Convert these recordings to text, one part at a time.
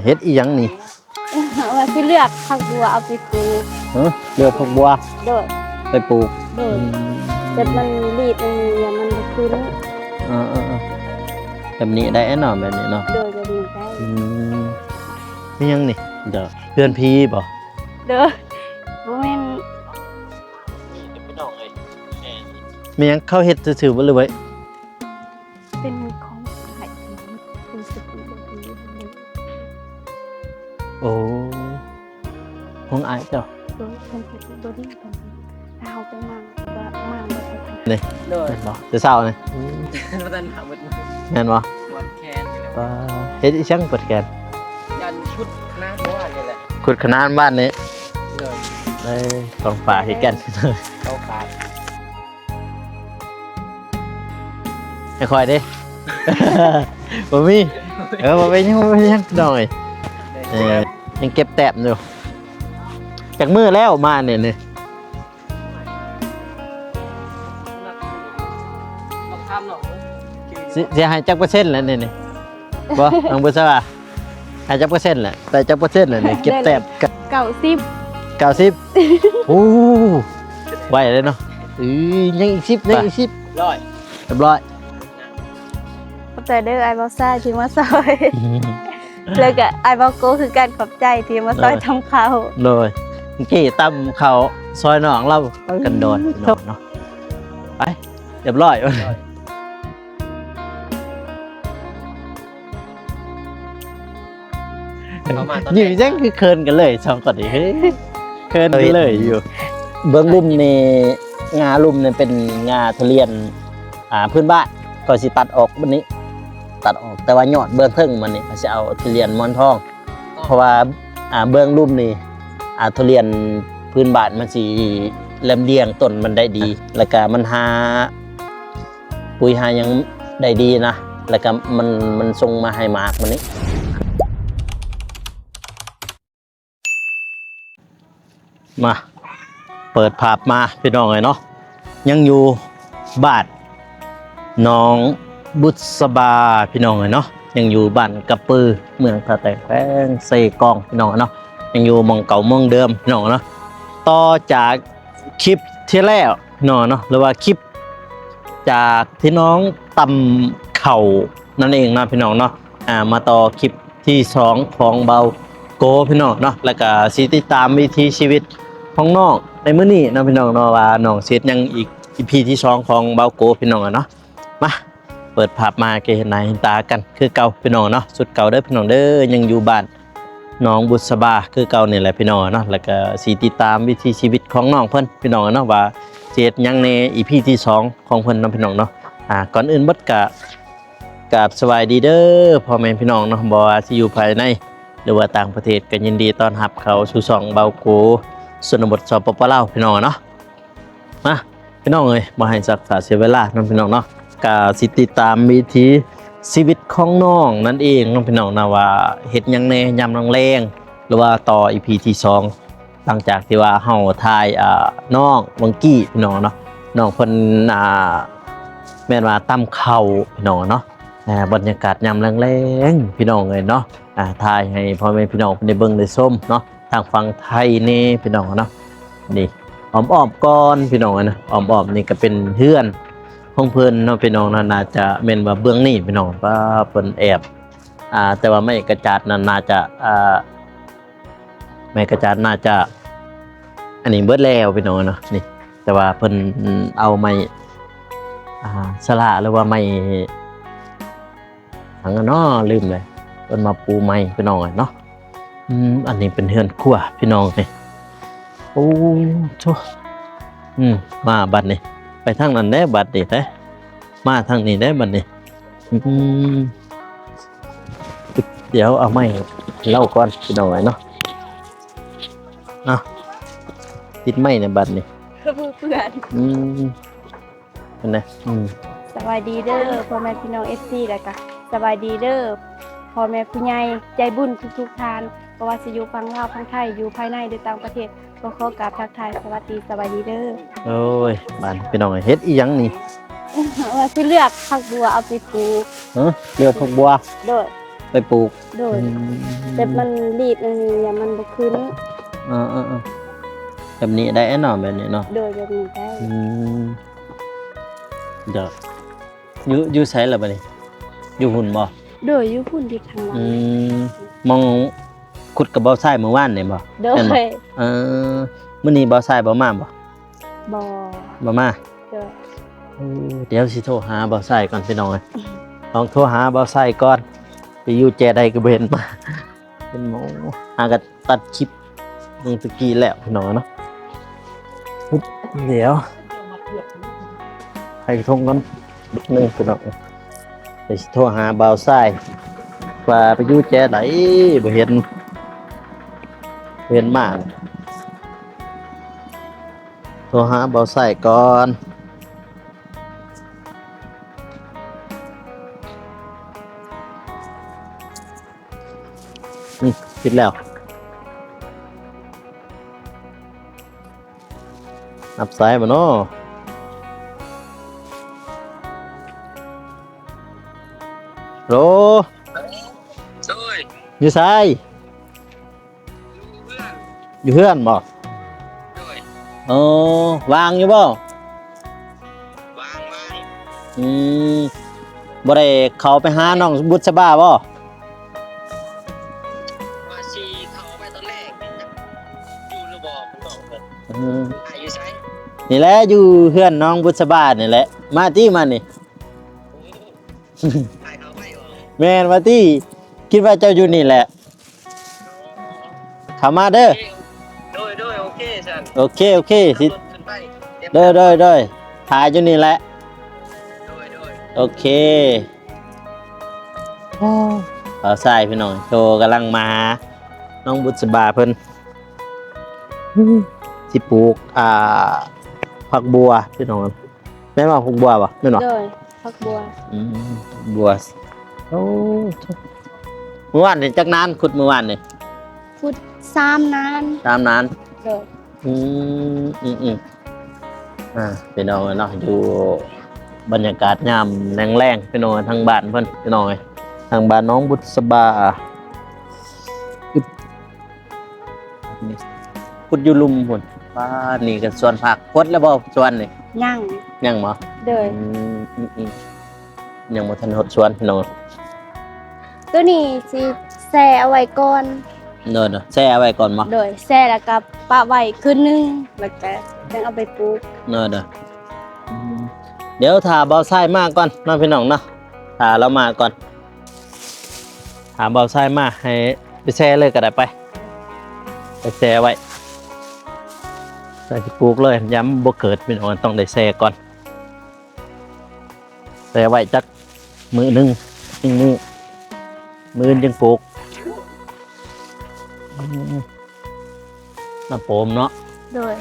เฮ็ดอีหยังนี่ว่าสิเลือกผักบัวเอาไปปลูกเลือกผักบัวโดยไปปลูกโดยแต่มันรีดมันขึ้นแบบนี้ได้เนาะแบบนี้เนาะโดยจะดีได้นี่ยังนี่เด้อเพื่อนพี่บ่เด้อบ่แม่นมียังเข้าเฮ็ดซื่อๆบ่เลยไว้เป็นของขายเป็นสกุลโอ้ของอายเจ้าโดยเป็นสกุลตัวนี้ถ้าเฮาไปมั่งบ่ได้นี่โดยบ่จะเศร้านี่บ่ทันหาบ่แม่นบ่ปวดแขนอยู่แล้วเฮ็ดอีจังปวดแขนยันชุดคณะบ้านนี่แหละขุดคณะบ้านนี้เลยได้ของป่าให้กันเข้าขาให้คอยดิบ่มีบ่ไปยังหน่อยยังเก็บแต้มอยู่จากมือแล้วมาเนี่ยนี่เสียหายจักเปอร์เซ็นต์แล้วนี่บ่น้องบ่ทราบหายจักเปอร์เซ็นต์แหละแต่จักเปอร์เซ็นต์แล้วนี่เก็บแต้ม90โอ้ไวเลยเนาะยังอีก10ยังอีก10ร้อยเรียบร้อยแต่เด้อไอ้บ่ซ่าที่มาซอยแล้วก็ไอ้บ่โกคือการขอบใจที่มาซอยทำข้าวเลยเมื่อกี้ตำข้าวซอยน้องเรากันโดนเนาะไปเรียบร้อยอยู่จังคือเคินกันเลยสองคนนี้เคินกันเลยอยู่เบื้องลุ่มนี่งาลุ่มนี่เป็นงาทุเรียนพื้นบ้านก็สิตัดออกวันนี้ตัดออกแต่ว่ายอดเบื้องเทิงมันนี่เขาจะเอาทุเรียนมอนทองเพราะว่าเบื้องลุ่มนี่ทุเรียนพื้นบ้านมันสิเล่มเลียงต้นมันได้ดีแล้วก็มันหาปุ๋ยหายังได้ดีนะแล้วก็มันส่งมาให้มากมันนี้มาเปิดภาพมาพี่น้องเลยเนาะยังอยู่บ้านน้องบุษบาพี่น้องเลยเนาะยังอยู่บ้านกระปือเมืองตะแตงแป้งเซกองพี่น้องเนาะยังอยู่เมืองเก่าเมืองเดิมพี่น้องเนาะต่อจากคลิปที่แล้วพี่น้องเนาะหรือว่าคลิปจากที่น้องตำเข่านั่นเองนะพี่น้องเนาะมาต่อคลิปที่2ของเบาโกพี่น้องเนาะแล้วก็สิติดตามวิถีชีวิตของน้องในมื้อนี้นะพี่น้องเนาะว่าน้องเสียยังอีก EP ที่2ของเบาโกพี่น้องเนาะมาเปิดภาพมาเกเห็นหน้าเห็นตากันคือเก่าพี่น้องเนาะสุดเก่าเด้อพี่น้องเด้อยังอยู่บ้านน้องบุษบาคือเก่านี่แหละพี่น้องเนาะแล้วก็สิติดตามวิถีชีวิตของน้องเพิ่นพี่น้องเนาะว่าเฮ็ดยังใน EP ที่2ของเพิ่นเนาะพี่น้องเนาะก่อนอื่นเบิดกราบสวัสดีเด้อพ่อแม่พี่น้องเนาะบ่ว่าสิอยู่ภายในหรือว่าต่างประเทศก็ยินดีต้อนรับเข้าสู่ช่องเบาโกชนบทสปปลาวพี่น้องเนาะมาพี่น้องเอ้ยบ่ให้สักษาเสียเวลาเนาะพี่น้องเนาะก็สิติดตามวิถีชีวิตของน้องนั่นเองเนาะพี่น้องนะว่าเฮ็ดหยังแน่ยามแรงหรือว่าต่อ EP ที่2หลังจากที่ว่าเฮาถ่ายน้องวังกี้พี่น้องเนาะน้องเพิ่นแม่นว่าตำข้าวพี่น้องเนาะบรรยากาศยามแรงๆพี่น้องเอ้ยเนาะถ่ายให้พ่อแม่พี่น้องได้เบิ่งได้ชมเนาะทางฝั่งไทยนี่พี่น้องเนาะนี่อ้อมๆก่อนพี่น้องนะอ้อมๆนี่ก็เป็นเฮือนของเพิ่นเนาะพี่น้องน่าจะแม่นว่าเบื้องนี้พี่น้องว่าเพิ่นแอบแต่ว่าไม่กระจาดนั้นน่าจะไม่กระจาดน่าจะอันนี้เบิดแล้วพี่น้องเนาะนี่แต่ว่าเพิ่นเอาไม้สละหรือว่าไม้ทั้งเนาะลืมเลยเพิ่นมาปูไม้พี่น้องเนาะอันนี้เป็นเฮือนครัวพี่น้องนี่โอ้โธ่มาบัดนี้ไปทางนั้นได้บัดนี้ได้มาทางนี้ได้บัดนี้เดี๋ยวเอาไม้เล่าก่อนพี่น้องเนาะติดไม้ในบัดนี้เพื่อนเป็นไงสวัสดีเด้อพ่อแม่พี่น้อง FC แล้วก็สวัสดีเด้อพ่อแม่ผู้ใหญ่ใจบุญทุกท่านเพราะว่าสิอยู่ฝั่งลาวฝั่งไทยอยู่ภายในหรือต่างประเทศก็ขอกราบทักทายสวัสดีเด้อโอ้ยบ้านพี่น้องเฮ็ดอีหยังนี่ว่าสิเลือกผักบัวเอาไปปลูกเลือกผักบัวโดย ไปปลูก โดยแต่มันรีดอันนี้อย่ามันบ่ขึ้น แบบนี้ได้เนาะแบบนี้เนาะ โดยแบบนี้ได้ เดี๋ยวอยู่ใช้ละบัดนี้อยู่หุ่นบ่ โดยอยู่พุ่นที่ทางหลัง มองขุดกับบ่อทรายเมื่อวานนี่บ่ โด แม่นบ่ ย มื้อนี้บ่อทรายบ่มาบ่ บ่ บ่มา โดย เดี๋ยวสิโทรหาบ่อทรายก่อนพี่น้องเอ้ยลองโทรหาบ่อทรายก่อนไปอยู่แจใดก็บ่เห็นมาเป็นหมอหาก็ตัดคลิปลงตะกี้แล้วพี่น้องเนาะเดี๋ยวให้ทงกันนึงพี่น้องไปโทรหาบ่าวทรายว่าไปอยู่แจใดบ่เห็นมาโทรหาบ่าวทรายก่อนนี่ปิดแล้วนับสายบ่เนาะโหล โดย อยู่ไส เพื่อน อยู่เพื่อนบ่ โดย วางอยู่บ่ วาง บ่ได้เข้าไปหาน้องบุษบาบ่ ว่าชีเขาไปตอนแรกอยู่ระบอกบอกเพิ่นอายุใช้ นี่แหละอยู่เพื่อนน้องบุษบานี่แหละ มาที่มานี่ ถ่ายเขาไปหรอ แม่นมาที่คิดว่าเจ้าอยู่นี่แหละเข้ามาเด้อ โดยโอเคสัน โอเคสิ รถขึ้นไปเตรียม เด้อถ่ายอยู่นี่แหละ โดย โอเคเอาใส่พี่น้องโชว์กำลังมาหาน้องบุษบาเพิ่นสิปลูกผักบัวพี่น้องแม่นว่าผักบัวป่ะแม่นบ่ โดยพักบัว บัวโอ้เมื่อวานนี่จักนานขุดเมื่อวานนี่ พุด3นาน ตามนาน โดย พี่น้องเนาะอยู่บรรยากาศยามแรงๆพี่น้องทางบ้านเพิ่นพี่น้องทางบ้านน้องบุษบาอึ๊บนี่ขุดอยู่ลุมพุ่นบ้านนี่ก็สวนผักพดแล้วบ่สวนนี่ ย่าง ยังบ่ โดย ยังบ่ทันหดสวนพี่น้อง ตัวนี้สิแช่เอาไว้ก่อน เด้อแช่ไว้ก่อนบ่ โดยแช่แล้วก็ปะไว้คืนนึงแล้วก็จังเอาไปปลูก เด้อเดี๋ยวถ้าเบาไส้มากก่อนเน้องพี่น้องเนาะถ้าเรามาก่อนถามเบาไส้มาให้ไปแช่เลยก็ได้ไปแช่ไว้ใส่ปลูกเลยย้ำบ่เกิดพี่น้องต้องได้แช่ก่อนแช่ไว้จักมือหนึงมือจึงปลูกน้ำโปมเนาะ โดย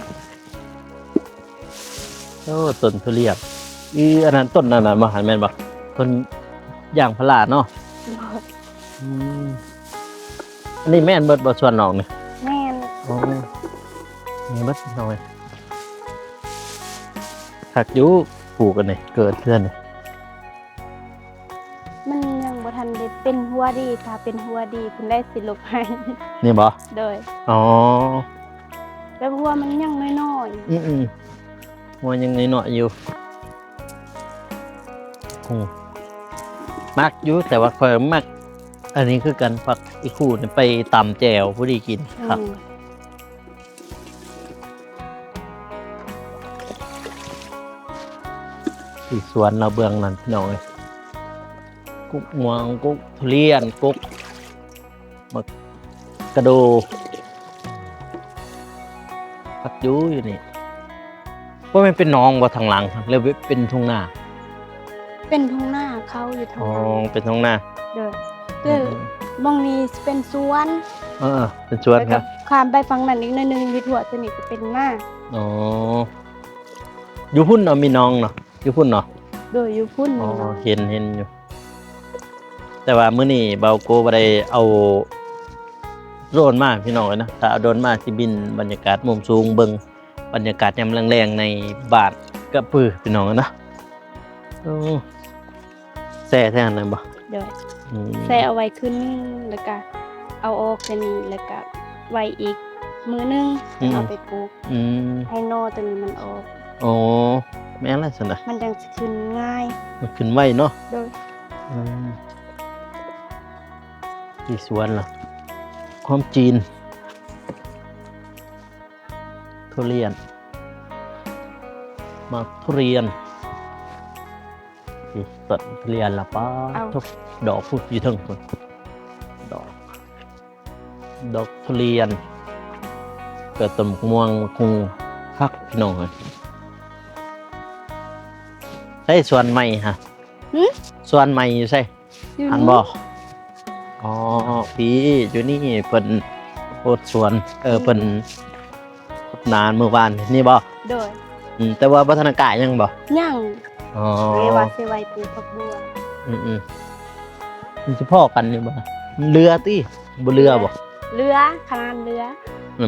โอ้ต้นทุเรียนอันนั้นต้นนั่นน่ะมาหันแม่นบ่ต้นย่างพลาเนาะอันนี้แม่นเบิดบ่ส่วนน้องนี่ แม่น โอ้นี่เบิดหน่อยหักอยู่ปลูกกันนี่เกิดเพื่อนนี่ มันยังบ่ทันได้เป็นหัวดีถ้าเป็นหัวดีเพิ่นได้สิลบให้ นี่บ่ โดย อ๋อ แต่หัวมันยังน้อย มันยังน้อยๆอยู่มักอยู่แต่ว่าค่อยมัก อันนี้คือกันผักอีคู่นี่ไปตำแจ่วผู้ดีกิน ๆ ครับ ที่สวนเราเบื้องนั้นพี่น้องเอ้ยกุ๊กม่วงกุ๊กทุเรียนกุ๊กมะกระโดพักยูอยู่นี่ว่ามันเป็นหน้องว่าทางหลังครับเลยเป็นทุ่งนา เป็นทุ่งนาเขาอยู่ทาง อ๋อ นั้น เป็นทุ่งนา โดยคือมองนี้สิเป็นสวน เป็นสวนครับ แล้วก็ข้ามไปฝั่งนั้นอีกหน่อยหนึงมีถั่วตัวนี้ก็เป็นหน้า อ๋ออยู่พุ่นเนาะมีน้องเนาะอยู่พุ่นเนาะ โดยอยู่พุ่น อ๋อ นี่เนาะ เห็นอยู่ แต่ว่ามื้อนี้เบาโกบ่ได้เอาโดรนมาพี่น้องเอ้ยนะถ้าเอาโดรนมาสิบินบรรยากาศมุมสูงเบิ่งบรรยากาศยามแรงๆในบ้านกระปือพี่น้องเอ้ยนะโอ้แซ่แท้นั่นบ่ โดย ใส่เอาไว้ขึ้นแล้วก็เอาออกแค่นี้แล้วก็ไว้อีกมื้อนึงเอาไปปลูก อืม ให้นอตัวนี้มันออก โอ้แม่นอะไรซั่นน่ะ มันจังสิขึ้นง่าย มันขึ้นไวเนาะ โดย อืมที่สวนล่ะความจีนทุเรียนมาทุเรียนนี่ต้นทุเรียนละป้าทุกดอกพูดอยู่เทั้งคนดอกทุเรียนเกิดต้นม่วงคงคักพี่น้องเลยใช่สวนใหม่ฮะ หึ สวนใหม่อยู่ใช่ อยู่ อันบ่อ๋อพี่อยู่นี่เพิ่นโพดสวนเพิ่นโพดนานเมื่อวานนี่บ่ โดย แต่ว่าพัฒนาการยังบ่ ย่าง อ๋อ เรียกว่าสิไว้ปลูกผักบัว มันสิพ่อกันนี่บ่เรือติบ่เรือบ่ เรือขนาดเรือ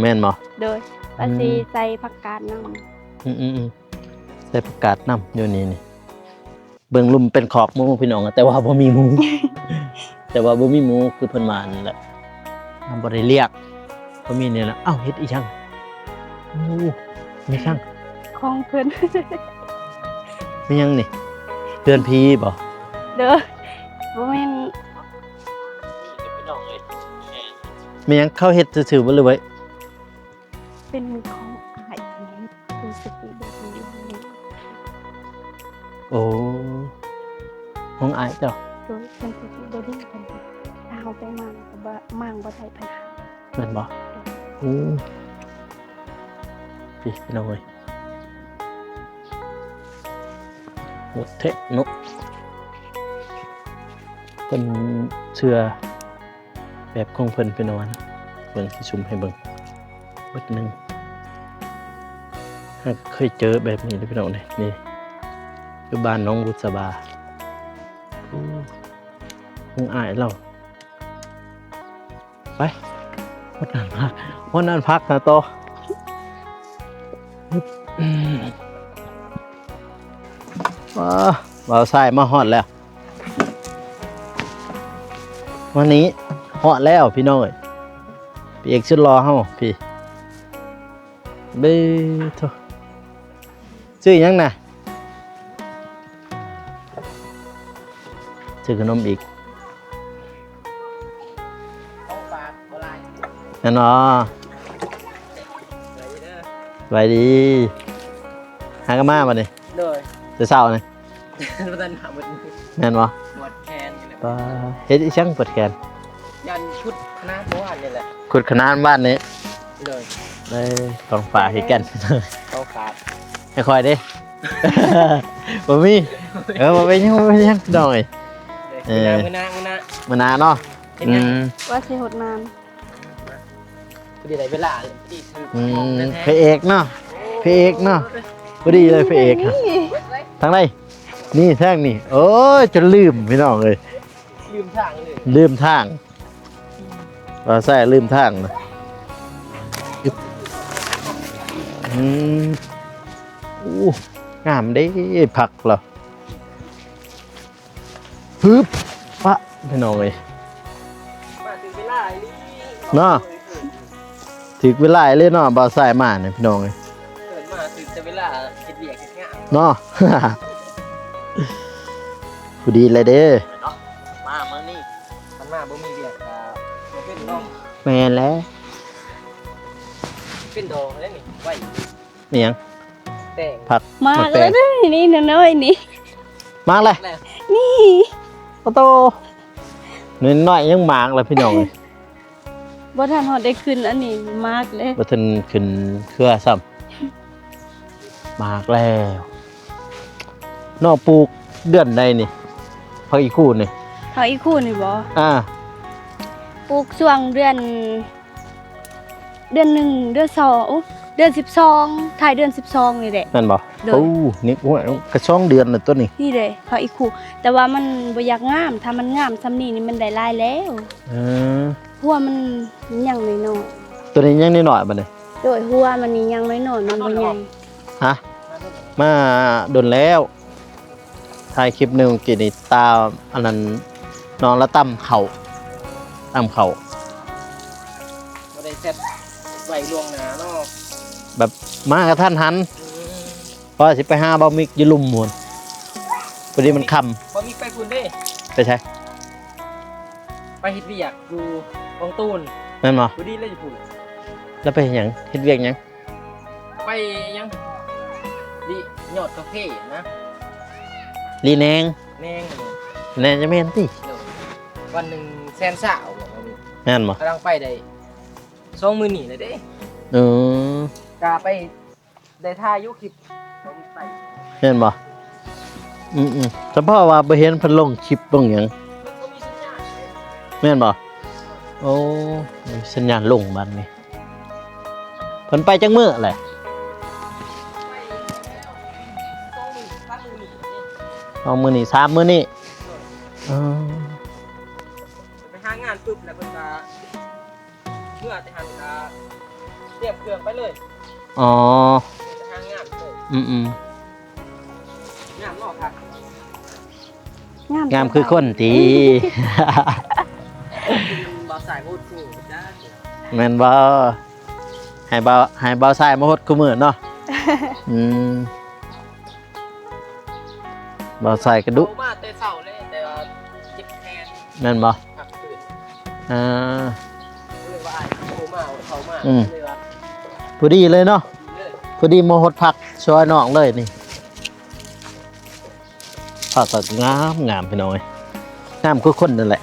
แม่นบ่ โดยว่าสิใส่ผักกาดนำ ใส่ประกาศนํอยู่นี่เบิ่งลุมเป็นขอบหมู่พี่น้องแต่ว่าบ่มีหมู่ แต่ว่าบ่มีหมู่คือเพิ่นมานั่นแหละบ่ได้เรียกบ่มีนี่แหละอ้าวเฮ็ดอีช่างโอ้มีช่าง ของเพิ่น มีหยังนี่เตือนพี่บ่ เด้อบ่แม่น มีหยังเข้าเฮ็ดซื่อๆบ่เลยไว้ เป็นของอายคือสติแบบนี้ โอ้ห้องอายเจ้า โดยเป็นสติบ่ดีเพิ่นถ้าเฮาไปมั่งก็บ่มั่งบ่ได้ปัญหา แม่นบ่พี่น้องเอ้ยโหดเทะเนาะเพิ่นเชื่อแบบของเพิ่นเป็นว่านะเบิ่งสิชุมให้เบิ่งเบิดหนึงหากเคยเจอแบบนี้เด้อพี่น้องนี่คือบ้านน้องบุษบาห้องอายเราไปวันนั้นพักนะโตบ่าวสายมาฮอดแล้ว วันนี้ฮอดแล้วพี่น้องเอ้ยพี่เอกชุดรอเฮาพี่เบ้โถซื้อหยังน่ะซื้อขนมอีกนั่นเนาะสวัสดีหากนมาบัดนี้ โดย เช้าๆนี่ บ่ทันหาบ่ แม่นบ่ หมดแคนอยู่แล้ว ปลาเฮ็ดอีช่างเปิดแขน ยันชุดคณะเมื่อวานนี่แหละ ขุดขนานบ้านนี้ เลย ได้ต้องฝากให้แก่น เข้าขาด ให้คอยเด้ บ่มีบ่เป็นหยังดอกเอ้ย มื้อหน้า มานานเนาะ เป็นยัง ว่าสิหดนาน พอดีได้เวลาเลยพอดีซื้อของแท้ พระเอกเนาะพระเอกเนาะพอดีเลยพระเอกครับทางไหนนี่ทางนี่โอ้ยจนลืมพี่น้องเลย ลืมทางเลย ลืมทางว่าใส่ลืมทางนะอึ๊บอู้งามเด้ผักเหรอฮึบปะพี่น้องเลย มาถึงเวลาอีหลี เนาะ ถึกเวลาเลยเนาะบ่าวสายมาเนี่ยพี่น้องเลย เกิดมาถึงแต่เวลาเฮ็ดเวียกเฮ็ดงาน เนาะ พอดีเลยเด้ เนาะมามื้อนี้มันมาบ่มีเวียกก็บ่เป็นดอง แม่นแล้ว เป็นดองแล้วนี่ไว้ นี่หยัง แต่ง ผัก มาก แป เล ล ยเด้อนี่น้อยๆนี่ มากเลย แล้ว นี่ โอ้โตน้อยๆยังมากเลยพี่น้องเลย บ่ทันฮอดได้ขึ้นอันนี้มากเลย บ่ทันขึ้นเครือซ้ำมากแล้วนอกปลูกเดือนใดนี่พักอีกคู่นี่ เขาอีกคู่นี่บ่ อ่า ปลูกช่วงเดือน 1 เดือน2อุ๊ยเดือน12ท้ายเดือน12นี่แหละ นั่นบ่ เด้อ โอ้นี่โอ้ยกระช่องเดือนน่ะตัวนี้ นี่เลยเขาอีกคู่ แต่ว่ามันบ่อยากงามถ้ามันงามซำนี้นี่มันได้หลายแล้ว หัวมันยังน้อย ตัวนี้ยังน้อยๆบัดนี้ ๆโดยหัวมันนี่ยังน้อยๆมันบ่ใหญ่ ฮะมาโดนแล้วถ่ายคลิปหนึงกี่นี่ตาอันนั้น น้องละตำเข่า บ่ได้เซ็ตไว้ล่วงหน้าเนาะ แบบมากระทันหันพอสิไปหาเบามิกอยืลุมหมดพอดีมันค บ่มีไปคุณเด้ ำไปใช่ ไปเฮ็ดเวียกอยู่กองตูน แม่นบ่ พอดีเลยอยู่พุ่น แล้วไปหยังเฮ็ดเวียกหยัง ไปยังดิยอดกาแฟนะ ลีแนง แนง แนงจะแม่นติ เดี๋ยววันหนึ่งแสนสาวบอกว่ามี แม่นบ่ กำลังไปได้20,000นี่เลยเด้ เออก าไปได้ท่ายุคลิปผมไป แม่นบ่แต่พ่อว่าบ่เห็นเพิ่นลงคลิปลงหยัง มันก็มีสัญญาณเลย แม่นบ่โอ้มีสัญญาณลงบัดนี้เพิ่นไปจังมื้อแหละ ไปแล้ว20,000 30,000นี่ เอามื้อนี้3มื้อนี้เออ ไปหางานปุ๊บแล้วเพิ่นก็เมื่อแต่หันก็เตรียมเครื่องไปเลย อ๋อ ไปหางานเลย อืม งานนอกครับ งามคือคนตี บ่สายโหดกูจ้า แม่นบ่ให้เบาทรายมาฮดคู่มื้อเนาะ อืมเบาทรายกระดุ โทรมาแต่เช้าเลยแต่ว่าเจ็บแขน แม่นบ่ พักตื่น อ่า เลยว่าอ้ายโทรมาเขามา อืม เลยว่า พอดีเลยเนาะ เลย พอดีมาฮดผักช่วยน้องเลยนี่ผักก็งามพี่น้อยงามคือคนนั่นแหละ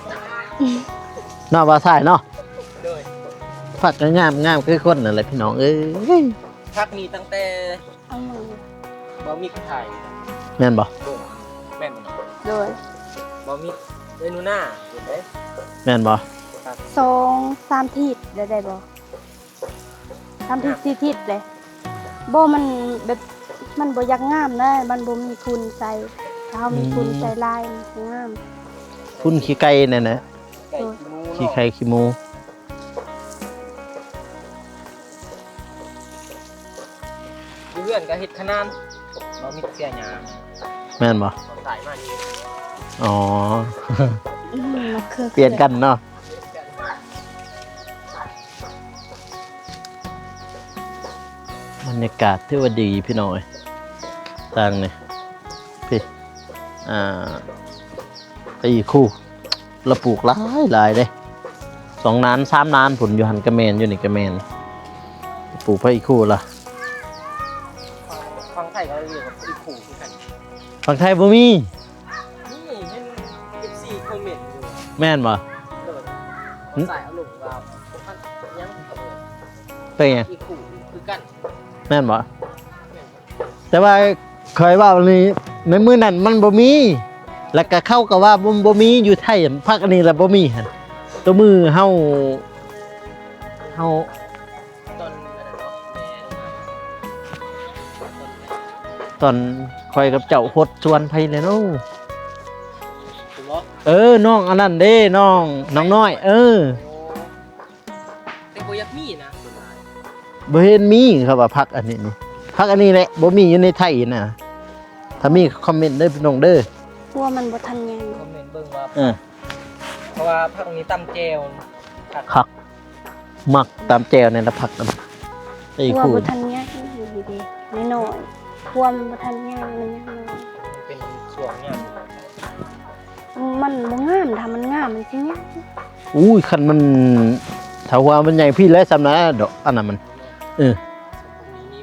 เนาะเบาทรายเนาะ เลย ผักก็งามคือคนนั่นแหละพี่น้องเอ้ย พักนี้ตั้งแต่ เอามือ บ่มีถ่าย แม่นบ่ โดนแม่น โดย บ่มีเมนูหน้าเห็นไหม แม่นบ่ 2-3ทิศได้บ่3ทิศ4ทิศเลยบ่มันแบบมันบ่อยากงามนะมันบ่มีทุนใส่ถ้าเฮามีทุนใส่ลายมันสิงาม พุ่นขี้ไก่นั่นนะ ไก่ขี้หมู ขี้ไข่ขี้หมู อยู่เพื่อนก็เฮ็ดขนานบ่มีเสียหยา แม่นบ่ เอาสายมานี่ อ๋อ มะเขือ เปลี่ยนกันเนาะบรรยากาศที่ว่าดีพี่น้อยต่างเนี่ยพี่ไปอีกคู่เราปลูกหลายเลย2 นาน 3 นานผลอยู่หันกระเมนอยู่นี่กระเมนปลูกไปอีกคู่ละ ฟังไทยก็เรียกว่าอีขู่คือกัน ฝั่งไทยบ่มี นี่เป็น FC คอมเมนต์อยู่ แม่นบ่ โดดสายอารมณ์ว่าท่านยังกับเอิ้น เป็นไง อีขู่คือกัน แม่นบ่ แม่น แต่ว่าเคยว่าวันนี้ในมื้อนั้นมันบ่มี แล้วก็เข้ากับว่าบ่มีอยู่ไทยภาคอันนี้แล้วบ่มีหั่นตัวมือเฮา ตอนนั้นเนาะแม่น ตอนคอยกับเจ้าหดชวนไผเลยเนาะ ถูกบ่ น้องอันนั้นเด้น้องน้อย โอ้แต่บ่อยากมีนะ บ่เห็นมีครับว่าพักอันนี้นี่พักอันนี้แหละบ่มีอยู่ในไทยนะถ้ามีคอมเมนต์เด้อพี่น้องเด้อ เพราะว่ามันบ่ทันใหญ่ คอมเมนต์เบิ่งว่า เออ เพราะว่าภาคนี้ตำแจวครับ คักมักตามแจวในละพักกันไอ้ เพราะว่า คู่ บ่ทันใหญ่อยู่ดีๆน้อยๆเพราะว่ามันบ่ทันใหญ่มันยังน้อย มันเป็นส่วนเนี่ย มันบ่งามถ้ามันงามมันสิใหญ่ อุ้ยคันมันถ้าว่ามันใหญ่พี่แล้วสำนะดอกอันนั้นมัน นี่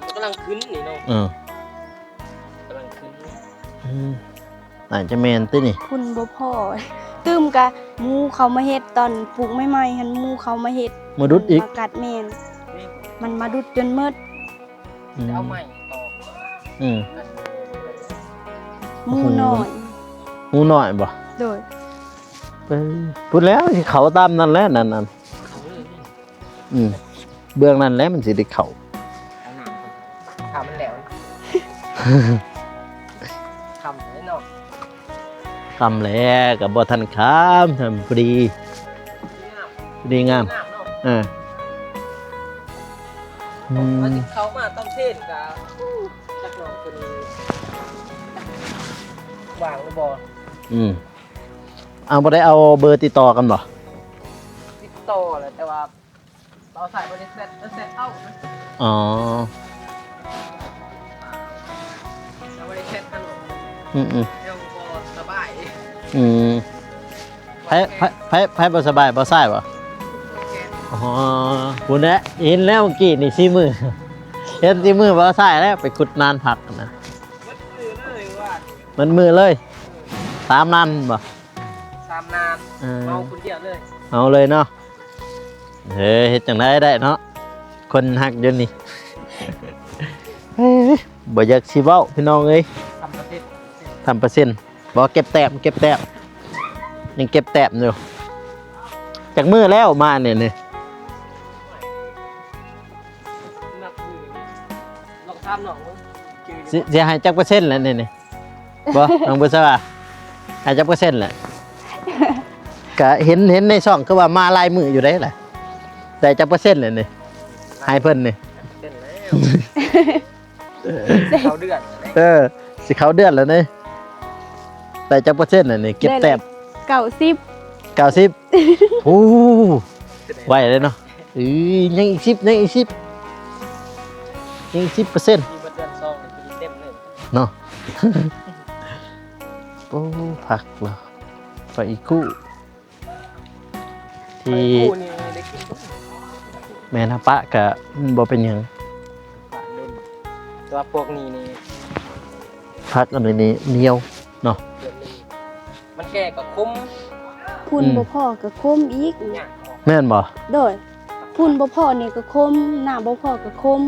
มันกำลังขึ้นนี่เนาะ เออก ำลังขึ้น อาจจะแม่นตินี่ ทุนบ่พอตึมกะหมูเขามาเฮ็ดตอนปลูกใหม่ๆหั่นหมูเขามาเฮ็ด มาดุดอีก มากัดแม่น นี่ มันมาดุดจนหมด จะเอาใหม่ต่อ อืม กัน หมูน้อย หมูน้อยบ่ โดย ไปพูดแล้วสิเขาตามนั่นแหละนั่น เขาเลยนี่ เบื้องนั้นแหล้วมันสิได้เข้า เอาหนังทำมันแหลวทำไว้เนาะ คำแล้วก็บ่ทันคำทำพอดี งาม พอดีงาม เนาะ อ่า มาถึงเขามาต้องเทศกับจักน้องคนนี้วางหรือบ่ อืม เอาบ่ได้เอาเบอร์ติดต่อกันบ่ ติดต่อแหละแต่ว่าเราใส่บริษัทเซ็ตเอา อ๋อ เราบริษัทขนม อืม เดี๋ยวพอสบาย อืมไผบ่สบายบ่ซ้ายบ่ อ๋อคุณแหละเห็นแล้วเมื่อกี้นี่ซี่มือ เห็นซี่มือบ่ซ้ายแล้วไปขุดนานผักนะ มัดมือเลยว่า มันมือเลยตามนั้นบ่ ตามนาน เออ เมาคนเดียวเลย เอาเลยเนาะเฮ้ยเฮ็ดจังไดได้เนาะคนฮักอยู่นี่ เฮ้ยบ่อยากสิเว้าพี่น้องเอ้ย ทำประเภท ทำเปอร์เซ็นต์บ่เก็บแต้มยังเก็บแต้มอยู่จากมือแล้วมาเนี่ยนี่ นับมือลองทำหน่อยคือ สิให้จักเปอร์เซ็นต์แล้วนี่บ่น้องบุษบาให้จักเปอร์เซ็นต์แหละก็เห็นในช่องคือว่ามาลายมืออยู่ได้แหละแต่จักเปอร์เซ็นต์เลยนี่ให้เพิ่นนี่ เต้นแล้วเขาเดือดเลย สิเข้าเดือนแล้วนี่แต่จักเปอร์เซ็นต์เลยนี่เก็บแต้ม 90 90โอ้ไวเลยเนาะยังอีก10ยังอีก10ยังอีก10% มีบัตรเดือนซองเลยคือเต็มเลย เนาะ โอ้ผักเหรอไปอีกคู่ที่ คู่นี้ได้กินทุก แม่นะปะกะบ่เป็นหยัง ฝ่ายดุนตัวพวกนี้นี่ ผักอันนี้เหนียวเนาะ เดือนนี้มันแก่กับคุ้ม พุ่นบ่พอก็คมอีก เนี่ย แม่นบ่ โดยพุ่นบ่พอนี่ก็คมหน้าบ่พอก็คม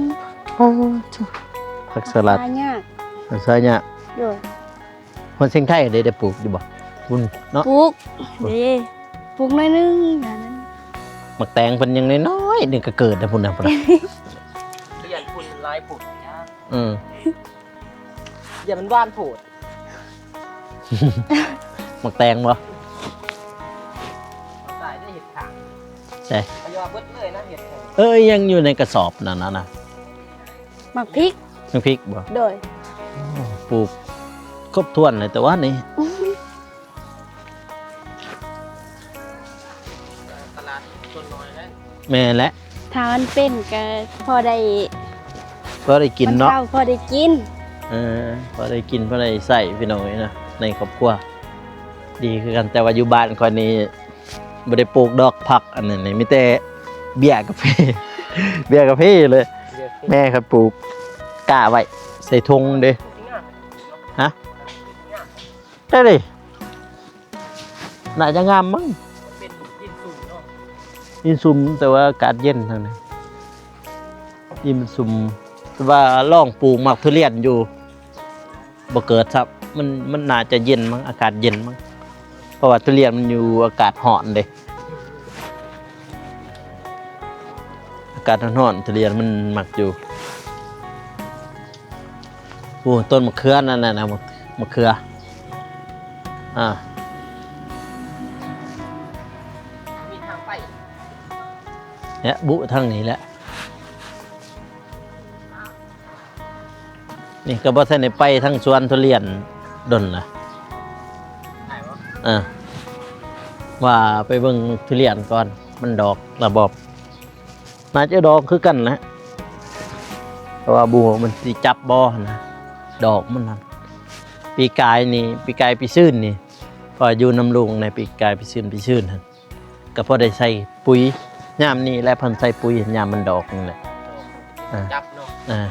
ผักสลัด หายาก ผักสลัดเนี่ย โดย คนเชียงไทยได้ปลูกอยู่บ่คุณเนาะ ปลูกเด้ปลูกหน้อยนึงอย่างนั้น หมักแตงเพิ่นยังน้อยๆนี่ก็เกิดนะพุ่นน่ะพุ่นน่ะ เรียนคุณลายผุดนะ อืม อย่ามันว่านผุด หมักแตงบ่ ตายได้เห็ดขาง ใช่ พยาเบิดเลยนะเห็ดแข็ง เอ้ยยังอยู่ในกระสอบนั่นน่ะ หมักพริก น้ำพริกบ่ โดย ปลูกครบถ้วนเลยแต่ว่านี่ ตลาดส่วนน้อยแล้ว แม่และ ถ้ามันเป็นก็พอได้ ก็ได้กินเนาะ มัข้าวพอได้กิน พอได้กินพอได้ใส่พี่น้องนะในครอบครัวดีคือกันแต่ว่าอยู่บ้านคนนี้บ่ได้ปลูกดอกผักอันนั้นนี่มีแต่เบี้ยกาแฟ เบี้ยกาแฟเลย เดี๋ยว แม่ครับปลูกกล้าไว้ใส่ธงเด้ ฮะ ได้เลยน่าจะงามมั้ง เป็นดินสูงเนาะ ยินซุมแต่ว่าอากาศเย็นทางนั้นยินซุมแต่ว่าล่องปลูกหมักทุเรียนอยู่บ่เกิดครับมันน่าจะเย็นมั้งอากาศเย็นมั้งเพราะว่าทุเรียนมันอยู่อากาศร้อนเด้อากาศร้อนๆทุเรียนมันหมักอยู่โอ้ต้นมะเขือนั่นน่ะนะมะเขืออ่า มีทางไป เนี่ยบุทางนี้แหละนี่ก็บ่ทันได้ไปทางสวนทุเรียนดนล่ะ ไหนวะ ว่าไปเบิ่งทุเรียนก่อนมันดอกระบอบน่าจะดอกคือกันนะเพราะว่าบัวมันสิจับบ่นะดอกมันนั่นปีกายปีซื่นนี่พออยู่น้ำลุงในปีกายปีซื่นหั่นก็พอได้ใส่ปุ๋ยยามนี้และเพิ่นใส่ปุ๋ยยามมันดอกนี่แหละ จับเนาะ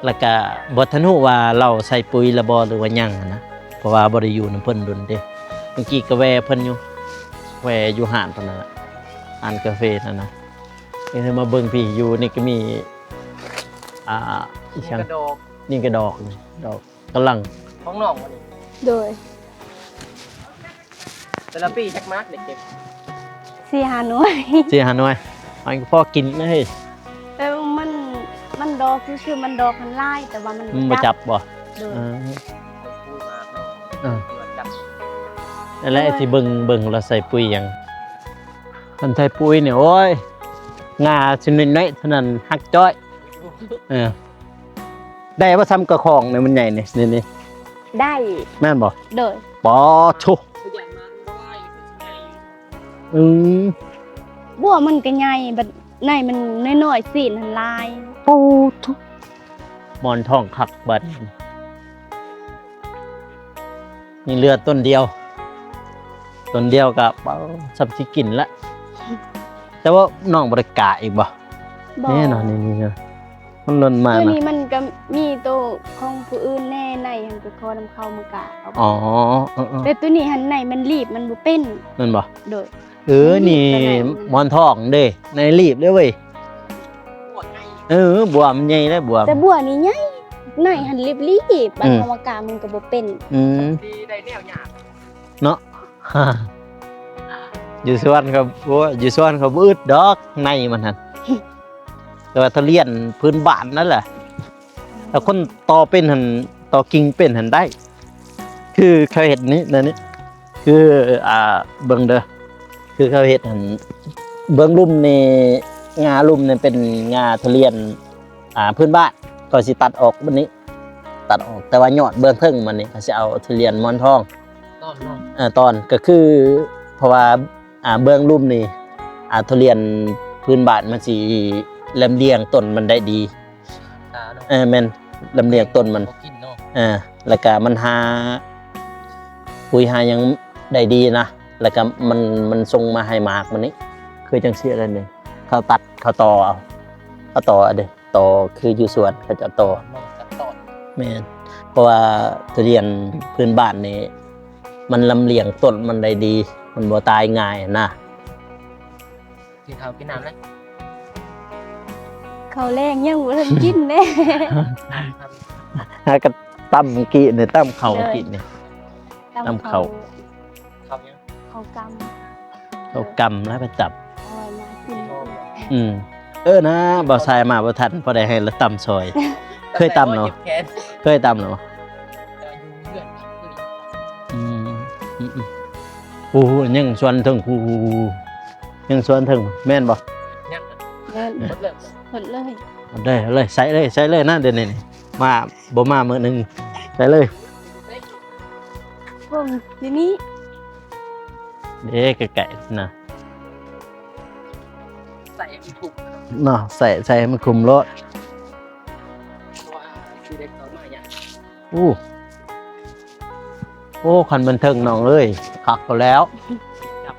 แล้วก็บ่ทันฮู้ว่าเราใส่ปุ๋ยละบ่หรือว่าหยังนะเพราะว่าบ่ได้อยู่นำเพิ่นดนเด้เมื่อกี้ก็แวะเพิ่นอยู่แวะอยู่ห้านเพิ่นนั่นน่ะร้านกาแฟนั่นนะนี่มาเบิ่งพี่อยู่นี่ก็มีอี มี ช่าง กระโดก นี่ก็ดอกนี่ดอกกำลัง ของน้องวันนี้ โดย แต่ละปีแท็กมาร์กเด็กเก็บ 4-5หน่วย สิหาหน่อยมันก็พอกินนะเฮ้ย แต่มันดอกคือมันดอกมันลายแต่ว่ามัน มันบ่จับบ่ โดย เออ พูดมาเนาะ เออ ตัวจับ นั่นแหละที่เบิ่งเราใส่ปุ๋ยหยังมันใส่ปุ๋ยเนี่ยโอ้ยงาชิ้นน้อยๆเท่านั้นหักจ้อยได้ว่าซ้ำกระของเนี่ยมันใหญ่นี่ ได้ แม่นบ่ โดย ปอชุ ตัวใหญ่มาก็ไหว อืม บัวมันก็ใหญ่บัดในมันน้อยๆสีหันลาย โอ้ทุกหมอนทองคักบัดมีเรือต้นเดียวกับสับสิกินละแต่ว่าน้องบริกาอีกบ่ บ่ แน่นอนนี่นะมันหล่นมา ตัว นะ นี้มันก็มีตัวของผู้อื่นแน่ในหันไปขอนำเข้ามากะเอา อ๋อ แต่ตัวนี้หันในมันรีบมันบ่เป็น นั่นบ่ โดย นี่ ตัวไหน หมอนทองเด้ในรีบเลยเว้ย ปวดไง บัวมันใหญ่เลยบัว แต่บัวนี่ใหญ่ในหันรีบๆบัด อืม เอามากะมันก็บ่เป็น อืม ดีได้แนวหยาบ เนาะ อยู่สวนเขาอยู่สวนเขาบืดดอกในมันหั่น แต่ว่าถ้าเลียนพื้นบ้านนั่นแหละแต่คนต่อเป็นหันต่อกิ่งเป็นหันได้ คือเขาเห็ดนี้นะนี่คือเบิ่งเด้อคือเขาเห็ดหันเบิ่งลุ่มในงาลุ่มเนี่ยเป็นงาทุเรียนพื้นบ้านก็สิตัดออกบัดนี้ ตัดออกแต่ว่ายอดเบื้องเทิงมันนี่เขาสิเอาทุเรียนหมอนทอง ต้นเนาะ ตอนก็คือเพราะว่าเบื้องลุ่มนี่ทุเรียนพื้นบ้านมันสิลำเลียงต้นมันได้ดี ตาเนาะ แม่นลำเลียงต้นมัน บ่กินเนาะ แล้วก็มันหาปุ๋ยหายังได้ดีนะแล้วก็มันส่งมาให้หมากมันนี่คือจังซี่อะไรนี่เขาตัดเขาต่อเอาต่อเด้ต่อคืออยู่สวนเขาจะต่อ เนาะตัดตอน แม่นเพราะว่าทุเรียนพื้นบ้านนี่มันลำเลียงต้นมันได้ดี มันบ่ตายง่ายนะ กินข้าวกินน้ำเลย เขาวแรงยังบ่ทันกินแน่ หาก็ตั้มกี้เนี่ยตั้มเขากี้เนี่ย ตำเขา ข้าวยัง เขากำ เขากำแล้วไปจับ เอาไว้มากิน นะบ่ทรายมาบ่ทันพอได้ให้แล้วตำซอย เคยตำเนาะ จ็บแขน เคยตำเหรอ แต่อยู่เพื่อนคือ โอ้โหยังสวนถึงยังสวนถึงแม่นบ่ เนี่ย เงิน หมดเลย หมดเลย เอาเลยใส่เลยนะเดี๋ยวนี้มาบ่มามื้อหนึงใส่เลย พวกทีนี้ เด้ไก่ๆนะ ใส่ให้ถูก เนาะใส่ให้มันคุมรส เพราะว่าคือเด็กเขามาอย่าง โอ้คันมันถึงน้องเอ้ยคักก็แล้ว จับ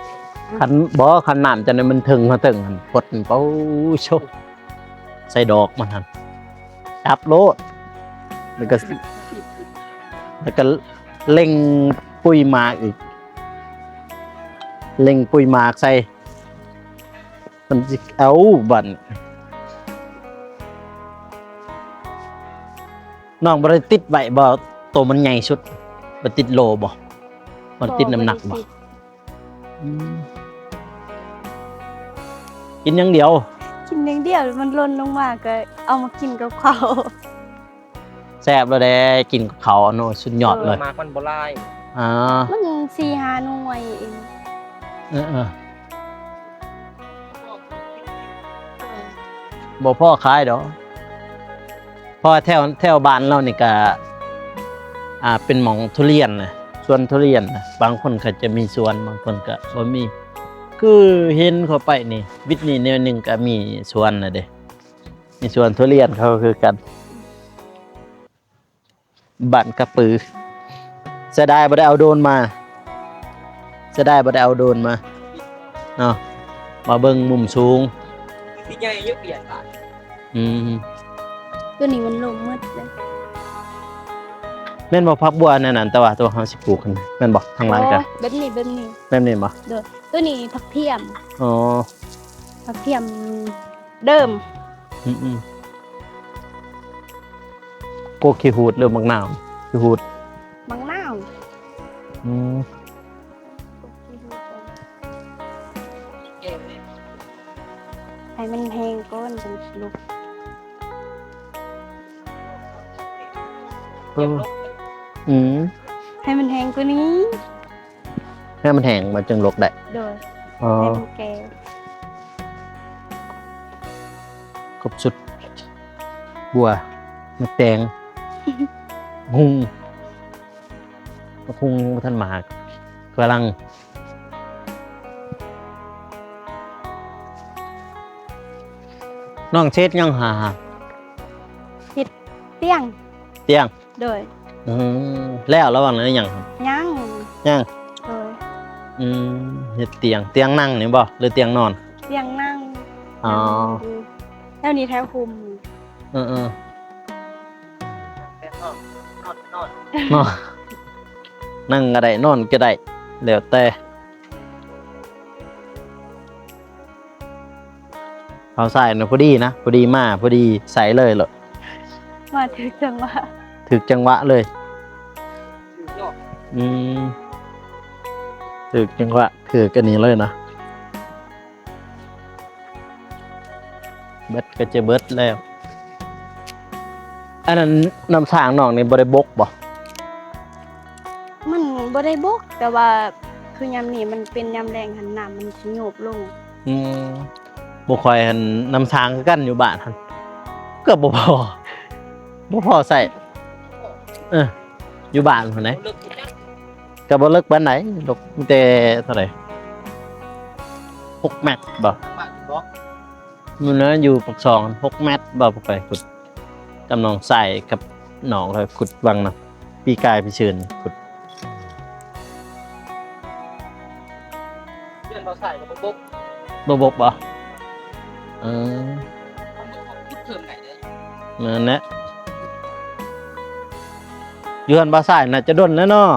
คันน้ำจะได้มันถึงมาถึงหั่นพดมันเป้าโชใส่ดอกมันหั่นจับโลดแล้วก็เล็งปุ้ยหมากอีกเล็งปุ้ยหมากใส่มันสิเอาบั่นน้องบ่ได้ติดไว้บ่ตัวมันใหญ่สุดบ่ติดโลบ่มันติดน้ำหนักบ่กินอย่างเดียว กินอย่างเดียวมันหล่นลงมาก็เอามากินกับข้าว แซ่บแล้วแด้กินกับเขาวเนาะสุดยอดเลย มากมันโบราณ อ่า มัน4-5หน่วยเอง บ่พ่อขายดอกเพราะว่าแถวบ้านเรานี่ก็เป็นหม่องทุเรียนนะสวนทุเรียนนะบางคนก็จะมีสวนบางคนก็บ่มี คือเห็นเข้าไปนี่วิทย์นี่แนวหนึงก็มีสวนน่ะเด้มีสวนทุเรียนเขาคือกันบ้านกระปือเสียดายบ่ได้เอาโดรนมาเนาะมาเบิ่งมุมสูง พี่ใหญ่เยอะเปลี่ยนไป อืม ตัวนี้มันลงหมดเลย แม่นบ่พักบัวนั่นน่ะแต่ว่าตัวเฮาสิปลูกกันแม่นบ่ทางหลังกะ โอ้แบบนี้ แบบนี้บ่ โดยตัวนี้ผักเทียม อ๋อ ผักเทียมเดิม อืมพวกขี้หูดหรือมักนาวขี้หูด มังนาว อืม เก่งเลย ให้มันแห้งก้อนจังสิลูก เก็บลบ อืม ให้มันแห้งกว่านี้ ให้มันแห้งมันจึงลกได้ โดย อ๋อ ให้มันแก่ ครบสุด บัวมะแตงหุงมะพุงท่านหมากกำลัง น้องเช็ดยังหา เตียง เตียง โดย แล้วระหว่างนั้นยังครับ ยัง ยัง โดย เฮ็ดเตียงนั่งนี่บ่หรือเตียงนอน เตียงนั่ง อ๋อ แล้วนี้แถวคุม เออ แต่นอน นอนนั่งก็ได้นอนก็ได้แล้วแต่เอาใส่นะพอดีนะพอดีมาพอดีใส่เลยเหรอ มาถึงจังหวะ ถึกจังหวะเลย อยู่ยอด ถึกจังหวะคือกันนี้เลยนะเบิดก็จะเบิดแล้วอันนั้นน้ำสางน้องนี่บ่ได้บกบ่ มันบ่ได้บกแต่ว่าคือยามนี้มันเป็นยามแรงหันน้ำมันสิโยบลง บ่ค่อยหันน้ำสางคือกันอยู่บ้านหั่นก็บ่พอใส่อยู่บ้านพุ่นไหน เลิกกินแล้ว ก็บ่เลิกปานไหนดอกมีแต่เท่าไหร่6 เมตรบ่ บ้านบอก มันนะอยู่ปักซอง6 เมตรบ่ไปขุดกำนองใส่กับหนองเลยขุดวังนะปีกายพี่เชิญขุด เพื่อนเราใส่กับบุ๊ก บ่บกบ่พุดเทอมไหนเลย นั่นแหละอยู่หันบ่าวสายน่ะจะดนแล้วเนาะ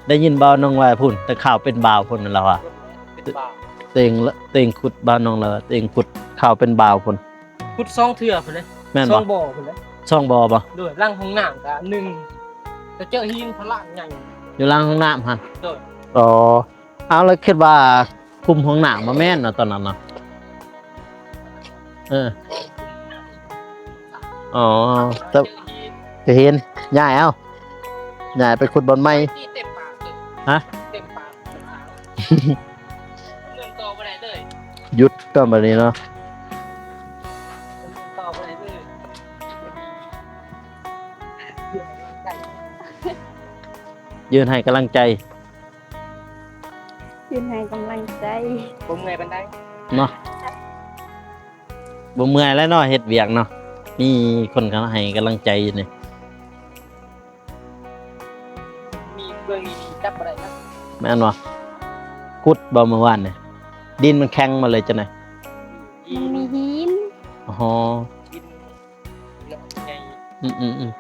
ได้ยินบ่าวน้องว่าพุ่นแต่ข่าวเป็นบ่าวพุ่นนั่นแล้วอ่ะ เป็นบ่าว เตงขุดบ่าวน้องแล้วเตงขุดข่าวเป็นบ่าวพุ่น พุดซ่องเถื่อคนเลย แม่น ซ่ บ่ องบ่อคนเลย ช่องบ่บ่ ด้วยร่างของหนังกะหนึ่งจะเจอหินพลังใหญ่ อยู่ล่างห้องน้ำหั่น ด้วย อ๋อเอาแล้วคิดว่าคุมห้องน้ำบ่แม่นเนาะตอนนั้นเนาะอ๋อแต่ เจอหิน จะเห็นย้ายเอาย้ายไปขุดบอนไม้ ที่เต็มปากเลย ฮะ เต็มปากเต็มปากเงินต่อไปไหนเลย หยุดก่อนแบบนี้เนาะ ต่อไปไหนเลย ยืนให้กำลังใจ ยืนให้กำลังใจ ผมไงบันได เนาะบ่เมื่อยแล้วเนาะเฮ็ดเวียกเนาะมีคนกำลังให้กำลังใจอยู่นี่ มีเบื้องนี้จับอะไรนะ แม่นบ่ขุดบ่เมื่อวานนี่ดินมันแข็งมาเลยจังได๋ มันมีหิน อ๋อ ดินเรื่องไง อืม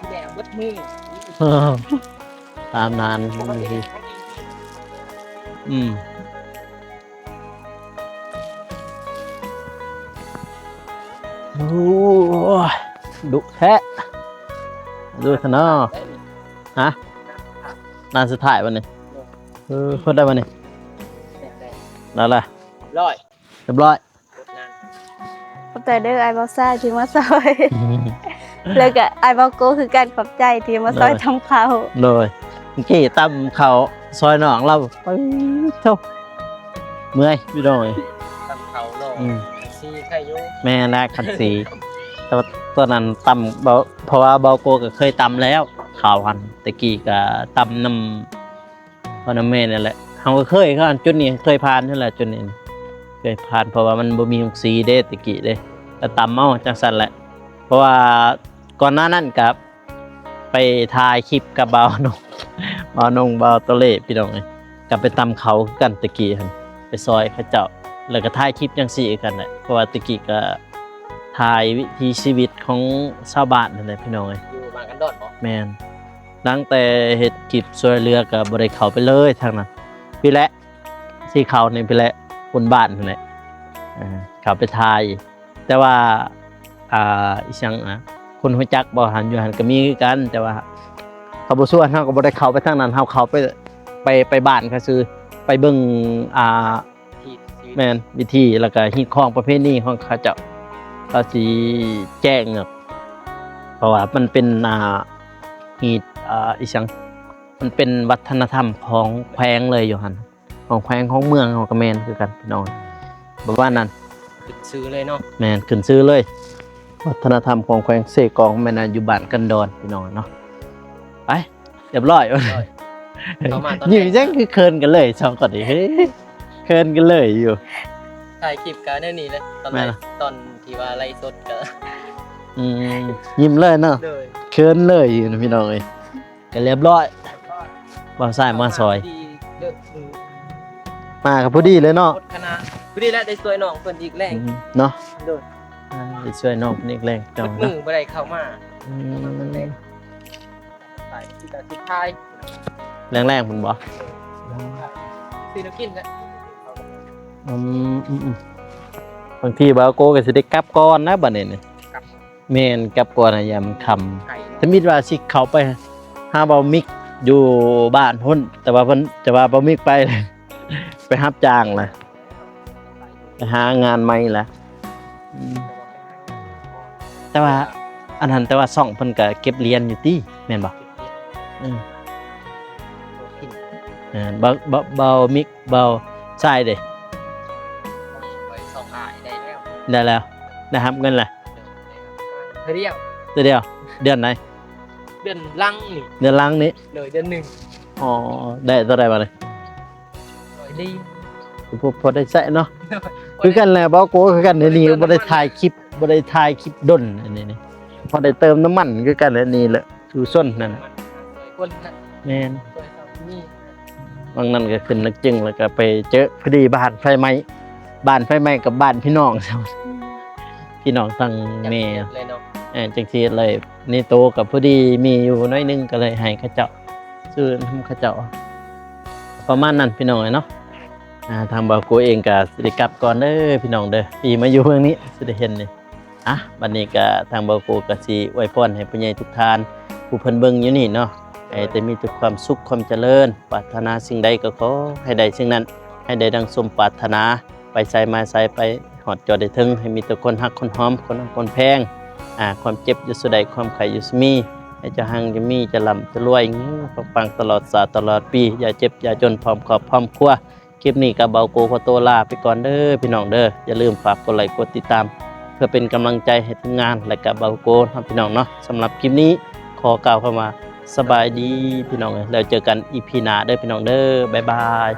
แดงวัดมือ ตามนานอืมโอ้ยดุแท้ดูซะเนาะฮะนานสุดท้ายวันนี้เพิ่นได้วันนี้แล้วล่ะ ร้อย เรียบร้อย งาน ขอบใจเด้อไอ้บอซ่าที่มาซอย แล้วก็ไอ้บอโก้คือการขอบใจที่มาซอยทำข้าว เลยเมื่อกี้ตั้มเขาซอยหนองเราไปเท่าเมื่อยพี่น้องเอ้ย ทำเขาหล่อซีไข่ยู แม่แรกขันสีแต่ว่าตัวนั้นตำเบาเพราะว่าเบาโกก็เคยตำแล้วข่าวพันตะกี้ก็ตำน้ำพอน้ำเมนนั่นแหละเขาก็เคยเขาจุดนี้เคยผ่านนั่นแหละจุดนี้เคยผ่านเพราะว่ามันบ่มีหุกสีเด้ตะกี้เด้แต่ตำเมาจังสันแหละเพราะว่าก่อนหน้านั้นกับไปถ่ายคลิปกับเบานงเบาตัวเล่พี่น้องเอ้ยกับไปตำเขากันตะกี้หั่นไปซอยเขาเจ้าแล้วก็ถ่ายคลิปจังซี่กันแหละเพราะว่าตะกี้ก็ถ่ายวิถีชีวิตของชาวบ้านนั่นแหละพี่น้องเอ้ย อยู่มากันดอดบ่ แม่นหลังแต่เฮ็ดคลิปช่วยเรือก็บ่ได้เข้าไปเลยทางนั้นพี่แหละสิเข้านี่พี่แหละคนบ้านนั่นแหละเข้าไปถ่าย แต่ว่าอีหยังคนฮู้จักบ่หันอยู่หันก็มีคือกันแต่ว่าเขาบ่ส่วนเฮาก็บ่ได้เข้าไปทางนั้นเฮาเข้าไปบ้านก็คือไปเบิ่งที่ซี แม่นวิธีแล้วก็ฮีตของประเพณีของเขาเจ้าเขาสิแจ้งเพราะว่ามันเป็นฮีตอีหยังมันเป็นวัฒนธรรมของแขวงเลยอยู่หั่นของแขวงของเมืองเฮาก็แม่นคือกันพี่น้องบ่ว่านั้น ขึ้นซื้อเลยเนาะ แม่นขึ้นซื้อเลยวัฒนธรรมของแขวงเสกองแม่นอยู่บ้านกันดอนพี่น้องเนาะไปเรียบร้อย ต่อมาตอน อยู่จังคือเคินกันเลยสองคนนี้เฮ้ยเคินกันเลยอยู่ ถ่ายคลิปกันเนี่ยนี่เลยตอน แม่ ไหน ล่ะ ตอนที่ว่าไล่สดกัน อืมยิ้มเลยเนาะ เลย เคินเลยอยู่นะพี่น้องเอ้ยก็เรียบร้อยบ่าวสายมาซอย ดีเด้อ มากับพอดีเลยเนาะ รถคณะพอดีแล้วได้สวยน้องเพิ่นอีกแรง อืมเนาะ เด้อ ได้ช่วยน้องเพิ่นอีกแรงจัง มื เนาะ อบ่ได้เข้ามา อืม ใส่ที่ตาที่ทาย แรงๆเพิ่นบ่ ซื้อน้ำกินแล้ว อืมบางทีบ่าวโกก็สิได้กลับก่อนนะบัดนี้นี่ กับ แม่นกลับก่อนน่ะยามค่ำ ไข่ ถ้ามิดว่าสิเข้าไปหาเบามิกอยู่บ้านพุ่นแต่ว่าเพิ่นจะว่าเบามิกไป ไปรับจ้างล่ะไปหางานใหม่ล่ะอืมแต่ว่าอันนั้นแต่ว่าซ่องเพิ่นก็เก็บเหรียญอยู่ติแม่นบ่อืมเบามิกเบาชายเด้ ไว้สองอายได้แล้ว ได้แล้วนะครับเงินล่ะ เรียก ตัวเดียวเดือนไหน เดือนลังนี่ เดือนหลังนี้ เลยเดือนหนึ่ง อ๋อได้เท่าไหร่มาเลย ร้อยดี พอได้ใช้เนาะ คือกันแหละบ่โกคือกันเดี๋ยวนี้บ่ได้ถ่ายคลิปบ่ได้ถ่ายคลิปดนอันนี้นี่พอได้เติมน้ำมันคือกันแล้วนี่แหละคือส้นนั่นน่ะ มันคนนะ แม่น สวยสาวนี่ บางนั้นก็ขึ้นนึกจึงแล้วก็ไปเจอพอดีบ้านไฟไหม้บ้านไฟไหม้กับบ้านพี่น้อง พี่น้องทั้งแม่ เลยเนาะ จังซี่เลยนี่โตกับพอดีมีอยู่น้อยหนึงก็เลยให้เขาเจ้าซื้อนํเขาเจ้าประมาณนั้นพี่น้องเนาะทางบ่าวโกเองก็สิได้กลับก่อนเด้อพี่น้องเด้อที่มาอยู่เมืองนี้สิได้เห็นนี่บัดนี้ก็ทางบ่าวโกก็สิอวยพรให้ผู้ใหญ่ทุกท่านผู้เพิ่นเบิ่งอยู่นี่เนาะให้แต่มีแต่ความสุขความเจริญปรารถนาสิ่งใดก็ขอให้ได้สิ่งนั้นให้ได้ดังสมปรารถนาไปไสมาไสไปฮอดจอดได้ถึงให้มีแต่คนฮักคนหอมคนรักคนแพงความเจ็บอยู่สุดใดความไข้อยู่สมีให้เจะหังจะมีจะร่ำจะรวยปังๆตลอดศาสตร์ตลอดปีอย่าเจ็บอย่าจนพร้อมครอบพร้อมครัวคลิปนี้กับเบาโกขอตัวลาไปก่อนเด้อพี่น้องเด้ออย่าลืมฝากกดไลค์กดติดตาม เพื่อเป็นกำลังใจให้ทีมงานและกับเบาโกนะพี่น้องเนาะสำหรับคลิปนี้ขอกล่าวเข้ามาสบายดีพี่น้องแล้วเจอกันอีพีหน้าเด้อพี่น้องเด้อบ๊ายบาย